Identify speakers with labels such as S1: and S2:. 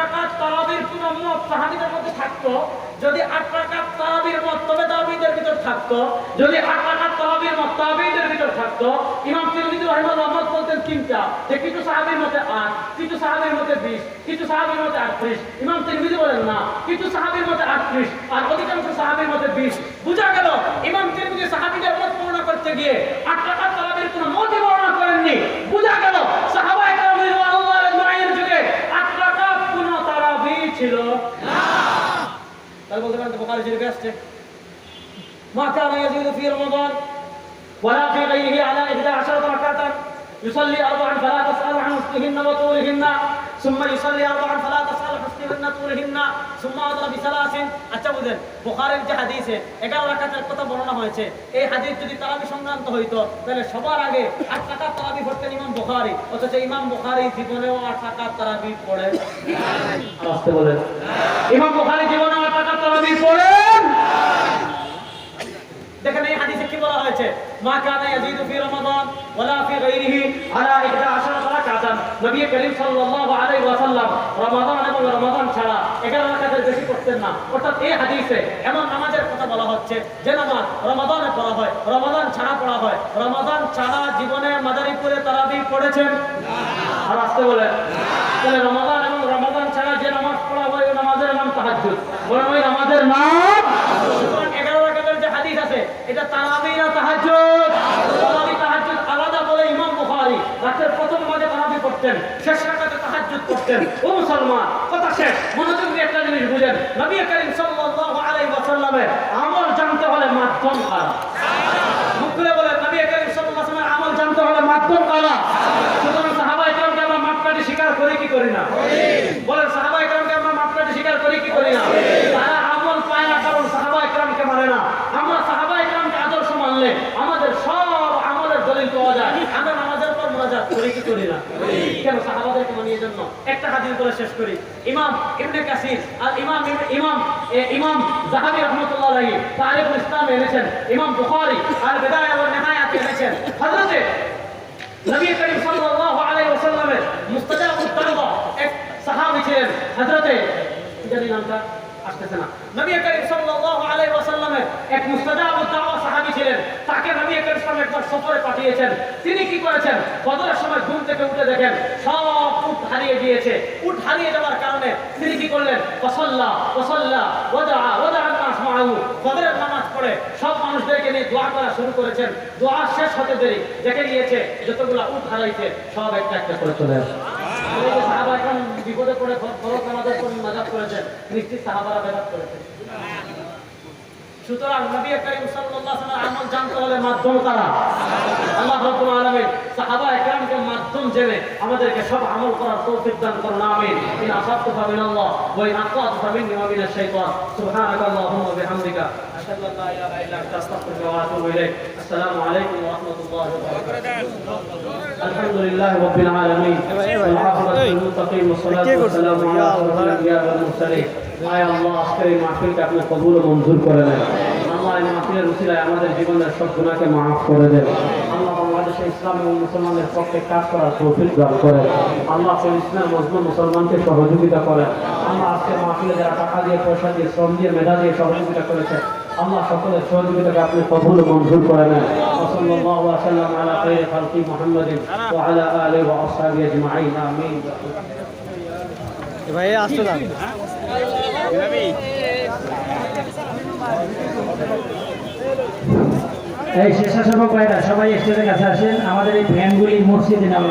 S1: রাকাত তারাবির কোন মত সাহাবীদের মধ্যে থাকতো, যদি 8 রাকাত তারাবির মত তবে তাবিঈদের ভিতর থাকতো, যদি 8 রাকাত তারাবির মত তাবিঈদের ভিতর থাকতো, ইমাম তিরমিজি রাহিমাহুল্লাহ মত বলতেন তিনটা, যে কিছু সাহাবীর মতে 8, কিছু সাহাবীর মতে 20, কিছু সাহাবীর মতে 38। ইমাম তিরমিজি বলেন না, কিছু সাহাবীর মতে 38 আর অধিকাংশ সাহাবীর মতে 20। বুঝা গেল ইমাম তিরমিজি সাহাবীদের মত বর্ণনা করতে গিয়ে 8 রাকাত তারাবির কোনো মতই বর্ণনা করেননি। বুঝা গেল সাহাবায়ে কেরাম রাদিয়াল্লাহু আনহুর যুগে 8 রাকাত কোনো তারাবি ছিল না। তাহলে বলতে পারেন বুখারী শরীফে আসছে মা কানা ইয়াজিদু ফি রমাদান ওয়ালা ফি গায়রিহি আলা 11 রাকাতান يصلي 4 فلا تسأل عن حسنهن وطولهن ثم يصلي 4 فلا تسأل حسنهن طولهن ثم أضرب بثلاث। আচ্ছা বুঝেন বুখারীর যে হাদিসে 11 রাকাতের কথা বর্ণনা হয়েছে, এই হাদিস যদি তারাবি সংক্রান্ত হইতো তাহলে সবার আগে 8 রাকাত তারাবি পড়তেন ইমাম বুখারী, অথচ ইমাম বুখারী জীবনেও 8 রাকাত তারাবি পড়ে নাই। আস্তে বলেন, ইমাম বুখারী জীবনেও 8 রাকাত তারাবি পড়েন। দেখেন এই হাদিসে কি বলা হয়েছে, মা কানা ইয়াজিদু ফি রমাদান ওয়ালা ফি গায়রিহি আলা 11 রাকাতান। নবী করিম সাল্লাল্লাহু আলাইহি ওয়াসাল্লাম রমাদান এবং রমাদান ছাড়া 11 রাকাতের বেশি পড়তেন না। অর্থাৎ এই হাদিসে এমন নামাজের কথা বলা হচ্ছে যে নামাজ রমাদানে পড়া হয়, রমাদান ছাড়া পড়া হয়। রমাদান ছাড়া জীবনে মাদারীপুরে তারাবি পড়েছেন না? আর আসতে বলে তাহলে রমাদান এবং রমাদান ছাড়া যে নামাজ পড়া হয় ওই নামাজের নাম তাহাজ্জুদ। বলেন ওই নামাজের নাম। 11 রাকাতের যে হাদিস আছে এটা তারাবি না তাহাজ্জুদ? তারাবি তাহাজ্জুদ আলাদা বলে ইমাম বুখারী রাতের প্রথম ভাগে তারাবি পড়তেন, শেষ রাকাতে তাহাজ্জুদ পড়তেন। ও মুসলমান, কথা শেষ, মনোযোগ দিয়ে একটা জিনিস বুঝেন, নবী করিম সাল্লাল্লাহু আলাইহি ওয়াসাল্লামের আমল জানতে হলে মাধ্যম কারা? মুখ খুলে বলেন, নবী করিম সাল্লাল্লাহু আলাইহি ওয়াসাল্লামের আমল জানতে হলে মাধ্যম কারা? সুতরাং সাহাবায়ে কেরামকে আমরা মাপকাঠি স্বীকার করি কি করি না? বলেন সাহাবায়ে কেরামকে আমরা মাপকাঠি স্বীকার করি কি করি না? তারা আমল পায় না কারণ সাহাবায়ে কেরামকে মানে না। আমরা সাহাবায়ে কেরামকে আদর্শ মানলে আমাদের সব আমলের দলিল পাওয়া যায়। আমরা নামাজের পর মুনাজাত করি কি করি না? কেন? সাহাবাদেরকে মানিয়ে জন্য। একটা হাদিস বলে শেষ করি। ইমাম ইবনে কাসির আর ইমাম যাহাবী রাহমাতুল্লাহ আলাইহি তারিখুল ইসলাম এনেছেন, ইমাম বুখারী আর বিদায়া ওয়া নিহায়াত এনেছেন। হযরত নবী করিম সাল্লাল্লাহু আলাইহি ওয়াসাল্লামের মুস্তাজাবুত দাওয়া এক সাহাবী ছিলেন, হযরত জানি নামটা আসতেছে না, নবী করিম সাল্লাল্লাহু আলাইহি ওয়াসাল্লামের এক মুস্তাজাবুত দাওয়া সাহাবী ছিলেন। তাকে নবী করিম সাল্লাল্লাহু একবার সফরে পাঠিয়েছেন। তিনি কি করেছেন, বদরের সময় ঘুম থেকে উঠে দেখেন সব উট হারিয়ে গিয়েছে। উট হারিয়ে যাওয়ার কারণে তিনি কি করলেন, ওয়াসাল্লা ওয়াদা নাস মাআহু, বদরের নামাজ পড়ে সব মানুষদেরকে নিয়ে দোয়া করা শুরু করেছেন। দোয়া শেষ হতে দেরি দেখে গিয়েছে যতগুলো উট হারাইছে সব একটা একটা করে চলে আসে। সাহাবা এখন বিপদে পড়ে ফরজ নামাজের পর নাজাত করেছেন, নিশ্চিত সাহাবারা বেদাত করেছেন। সুতরাং নবী করিম সাল্লাল্লাহু আলাইহি ওয়াসাল্লাম আমল জানতে হলে মাধ্যম কারা? আল্লাহ রাব্বুল আলামিন সাহাবায়ে কেরামকে মাধ্যম জেনে আমাদেরকে সব আমল করার তৌফিক দান করুন। আমিন। ইন আসাবতু ফামিনাল্লাহ ওয়া ইন আখতাতু ফামিন্নি ওয়া মিনাশ শাইতান। সুবহানাকাল্লাহুম্মা ওয়া বিহামদিকা আশহাদু আল্লা ইলাহা ইল্লা আনতা আস্তাগফিরুকা ওয়া আতুবু ইলাইক। আসসালামু আলাইকুম ওয়া রাহমাতুল্লাহি ওয়া বারাকাতুহু। আলহামদুলিল্লাহি রাব্বিল আলামিন ওয়াল আকিবাতু লিল মুত্তাকিন ওয়াস সালাতু ওয়াস সালামু আলা আশরাফিল আমবিয়া ওয়াল মুরসালিন। আয় আল্লাহ, আজকের এই মাহফিলকে আপনি কবুল ও মঞ্জুর করে নেন। আল্লাহ এই মাহফিলের উসিলায় আমাদের জীবনের সব গুনাহকে মাফ করে দেন। আল্লাহ বাংলাদেশে ইসলাম এবং মুসলমানদের পক্ষে কাজ করার তৌফিক দান করেন। আল্লাহ ফিলিস্তিনের মজলুম মুসলমানকে সহযোগিতা করেন। আল্লাহ আজকের মাহফিলে যারা টাকা দিয়ে, পয়সা দিয়ে, শ্রম দিয়ে, মেধা দিয়ে সহযোগিতা করেছে, আল্লাহ সকলের সহযোগিতাকে আপনি কবুল ও মঞ্জুর করে নেন। সাল্লাল্লাহু আলাইহি ওয়া সাল্লাম আলা খায়রি খালকি মুহাম্মাদিন ওয়া আলা আলিহি ওয়া আসহাবিহি আজমাইন। আমিন।
S2: ভাই আসতে দাও।
S3: এই স্বেচ্ছাসেবক ভাইরা সবাই স্টেজের কাছে আসেন। আমাদের এই ভ্যানগুলি মসজিদে নামে